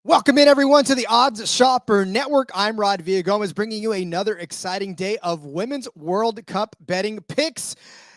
Welcome in, everyone, to the Odds Shopper Network. I'm Rod Villagomez, bringing you another exciting day of Women's World Cup betting picks.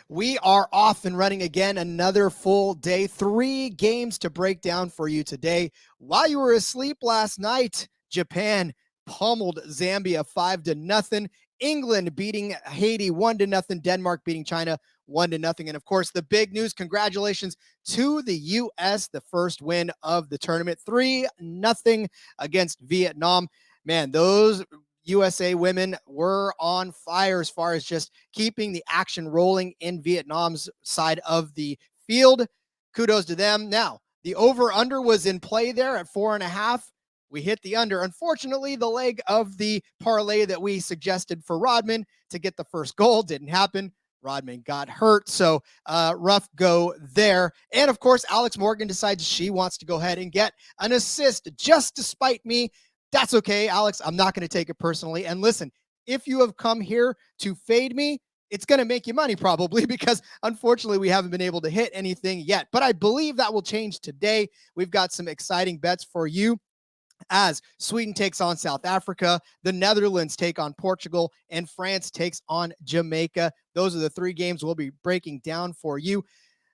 We are off and running again, another full day, 3 games to break down for you today. While you were asleep last night, Japan pummeled Zambia 5-0. England beating Haiti 1-0. Denmark beating China 1-0. And of course, the big news, congratulations to the U.S., the first win of the tournament, 3-0 against Vietnam. Man, those USA women were on fire as far as just keeping the action rolling in Vietnam's side of the field. Kudos to them. Now, the over-under was in play there at 4.5. We hit the under. Unfortunately, the leg of the parlay that we suggested for Rodman to get the first goal didn't happen. Rodman got hurt, so rough go there. And of course, Alex Morgan decides she wants to go ahead and get an assist just despite me. That's okay, Alex. I'm not going to take it personally. And listen, if you have come here to fade me, it's going to make you money probably because unfortunately we haven't been able to hit anything yet. But I believe that will change today. We've got some exciting bets for you as Sweden takes on South Africa, the Netherlands take on Portugal, and France takes on Jamaica. Those are the 3 games we'll be breaking down for you.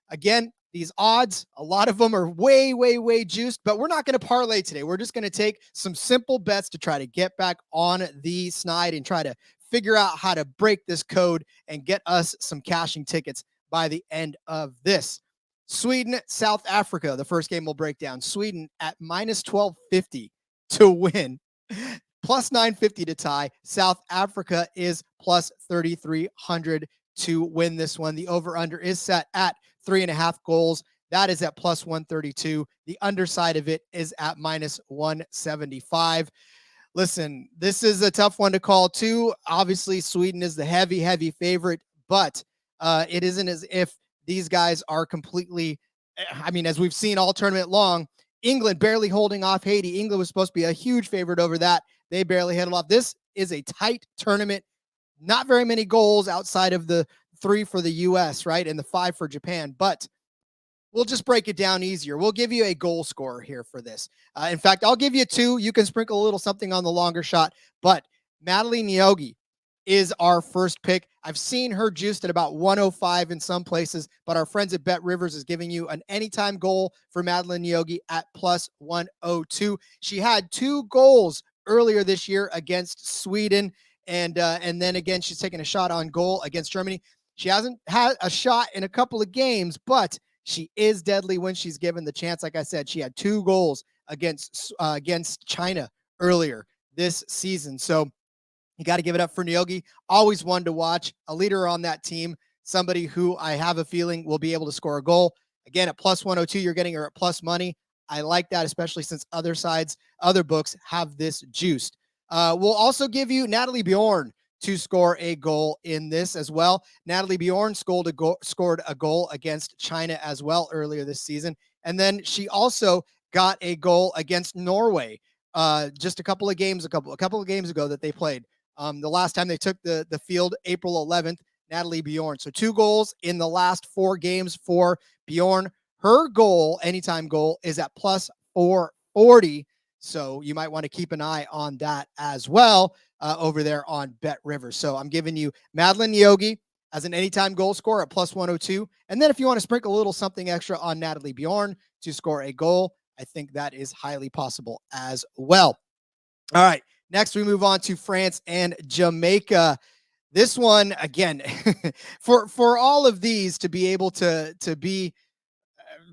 Again, these odds, a lot of them are way juiced, but we're not going to parlay today. We're just going to take some simple bets to try to get back on the snide and try to figure out how to break this code and get us some cashing tickets by the end of this. Sweden, South Africa, the first game we'll break down. Sweden at minus 1250 to win, plus 950 to tie. South Africa is plus 3,300 to win this one. The over-under is set at 3.5 goals. That is at plus 132. The underside of it is at minus 175. Listen, this is a tough one to call too. Obviously, Sweden is the heavy favorite, but it isn't as if these guys are completely, as we've seen all tournament long, England barely holding off Haiti. England was supposed to be a huge favorite over that. They barely held it off. This is a tight tournament. Not very many goals outside of the 3 for the U.S., right? And the 5 for Japan. But we'll just break it down easier. We'll give you a goal scorer here for this. In fact, I'll give you 2. You can sprinkle a little something on the longer shot. But Madeline Niogi is our first pick. I've seen her juiced at about 105 in some places, but our friends at Bet Rivers is giving you an anytime goal for Madeline Niogi at plus 102. She had 2 goals earlier this year against Sweden, and then again, she's taking a shot on goal against Germany. She hasn't had a shot in a couple of games, but she is deadly when she's given the chance. Like I said, she had 2 goals against China earlier this season. So you got to give it up for Niogi. Always one to watch, a leader on that team, somebody who I have a feeling will be able to score a goal. Again, at plus 102, you're getting her at plus money. I like that, especially since other books have this juiced. We'll also give you Natalie Bjorn to score a goal in this as well. Natalie Bjorn scored a goal against China as well earlier this season. And then she also got a goal against Norway just a couple of games ago that they played. The last time they took the field, April 11th, Natalie Bjorn. So 2 goals in the last 4 games for Bjorn. Her goal, anytime goal, is at plus 440. So you might want to keep an eye on that as well over there on Bet Rivers. So I'm giving you Madeline Niogi as an anytime goal scorer at plus 102. And then if you want to sprinkle a little something extra on Natalie Bjorn to score a goal, I think that is highly possible as well. All right. Next, we move on to France and Jamaica. This one, again, for all of these to be able to be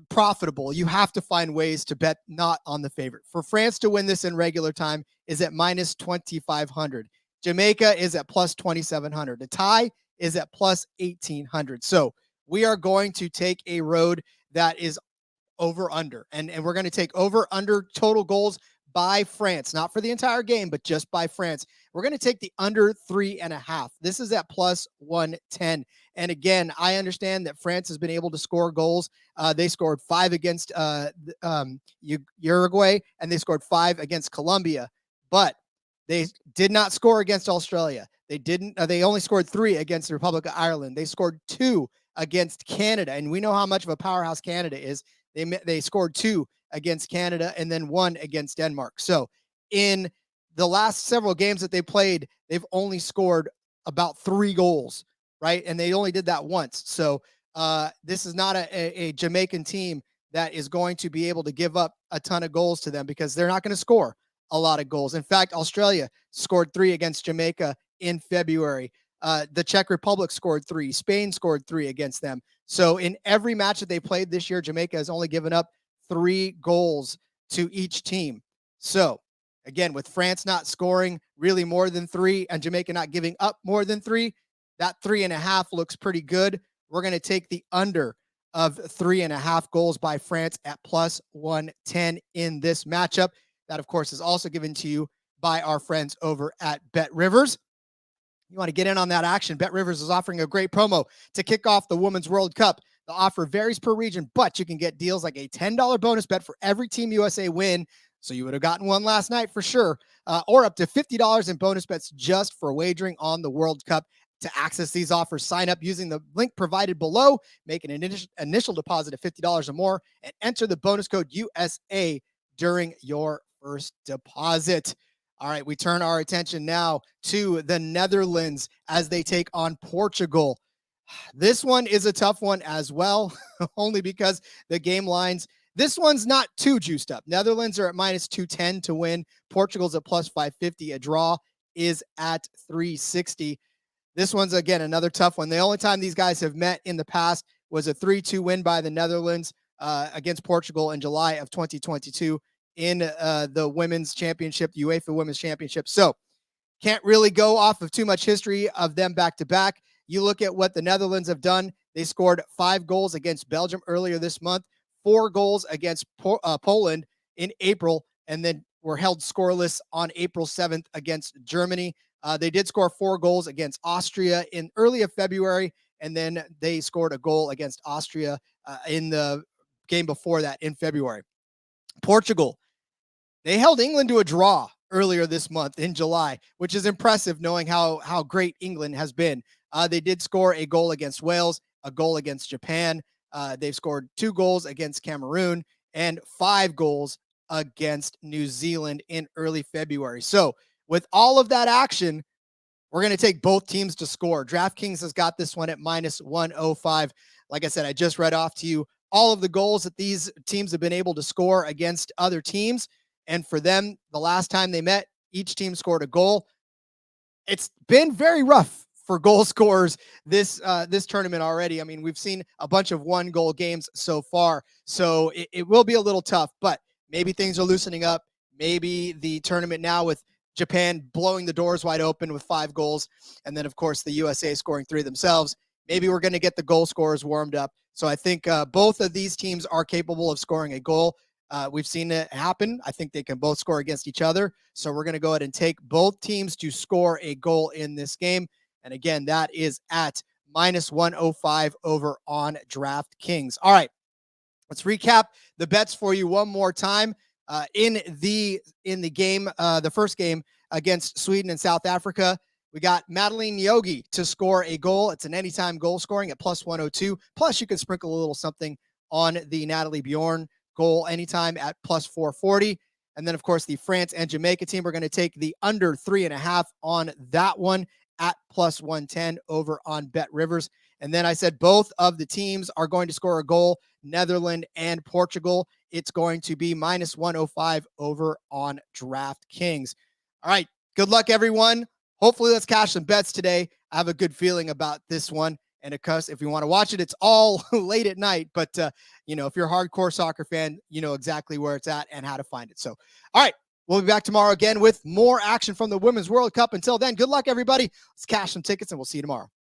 profitable, you have to find ways to bet not on the favorite. For France to win this in regular time is at minus 2,500. Jamaica is at plus 2,700. The tie is at plus 1,800. So we are going to take a road that is over under, and we're going to take over under total goals by France, not for the entire game, but just by France. We're going to take the under 3.5. This is at plus 110. And again, I understand that France has been able to score goals. They scored 5 against Uruguay, and they scored 5 against Colombia, but they did not score against Australia. They only scored 3 against the Republic of Ireland. They scored 2 against Canada, and we know how much of a powerhouse Canada is. They scored 2 against Canada, and then 1 against Denmark. So in the last several games that they played, they've only scored about 3 goals, right? And they only did that once. So this is not a Jamaican team that is going to be able to give up a ton of goals to them, because they're not going to score a lot of goals. In fact, Australia scored 3 against Jamaica in February. The Czech Republic scored 3. Spain scored 3 against them. So in every match that they played this year, Jamaica has only given up 3 goals to each team. So again, with France not scoring really more than 3 and Jamaica not giving up more than 3, that 3.5 looks pretty good. We're going to take the under of 3.5 goals by France at plus 110 in this matchup. That, of course, is also given to you by our friends over at Bet Rivers. You want to get in on that action? Bet Rivers is offering a great promo to kick off the Women's World Cup. The offer varies per region, but you can get deals like a $10 bonus bet for every Team USA win. So you would have gotten one last night for sure, or up to $50 in bonus bets just for wagering on the World Cup. To access these offers, sign up using the link provided below, make an initial deposit of $50 or more, and enter the bonus code USA during your first deposit. All right, we turn our attention now to the Netherlands as they take on Portugal. This one is a tough one as well, only because the game lines, this one's not too juiced up. Netherlands are at minus 210 to win. Portugal's at plus 550. A draw is at 360. This one's, again, another tough one. The only time these guys have met in the past was a 3-2 win by the Netherlands against Portugal in July of 2022 in the Women's Championship, the UEFA Women's Championship. So can't really go off of too much history of them back-to-back. You look at what the Netherlands have done. They scored 5 goals against Belgium earlier this month, 4 goals against Poland in April, and then were held scoreless on April 7th against Germany. They did score 4 goals against Austria in early of February, and then they scored a goal against Austria in the game before that in February. Portugal, they held England to a draw earlier this month in July, which is impressive knowing how great England has been. They did score a goal against Wales, a goal against Japan. They've scored 2 goals against Cameroon and 5 goals against New Zealand in early February. So with all of that action, we're going to take both teams to score. DraftKings has got this one at minus 105. Like I said, I just read off to you all of the goals that these teams have been able to score against other teams. And for them, the last time they met, each team scored a goal. It's been very rough for goal scorers this tournament already. I mean, we've seen a bunch of 1-goal games so far. So it will be a little tough, but maybe things are loosening up. Maybe the tournament now with Japan blowing the doors wide open with 5 goals, and then, of course, the USA scoring 3 themselves. Maybe we're going to get the goal scorers warmed up. So I think both of these teams are capable of scoring a goal. We've seen it happen. I think they can both score against each other. So we're going to go ahead and take both teams to score a goal in this game. And again, that is at minus 105 over on DraftKings. All right, let's recap the bets for you one more time. In the game, the first game against Sweden and South Africa, we got Madeline Yogi to score a goal. It's an anytime goal scoring at plus 102. Plus, you can sprinkle a little something on the Natalie Bjorn goal anytime at plus 440. And then, of course, the France and Jamaica team, we're going to take the under 3.5 on that one at plus 110 over on Bet Rivers. And then I said both of the teams are going to score a goal, Netherlands and Portugal. It's going to be minus 105 over on DraftKings. All right, good luck, everyone. Hopefully, let's cash some bets today. I have a good feeling about this one. And of course, if you want to watch it, it's all late at night. But, if you're a hardcore soccer fan, you know exactly where it's at and how to find it. So, all right, we'll be back tomorrow again with more action from the Women's World Cup. Until then, good luck, everybody. Let's cash some tickets, and we'll see you tomorrow.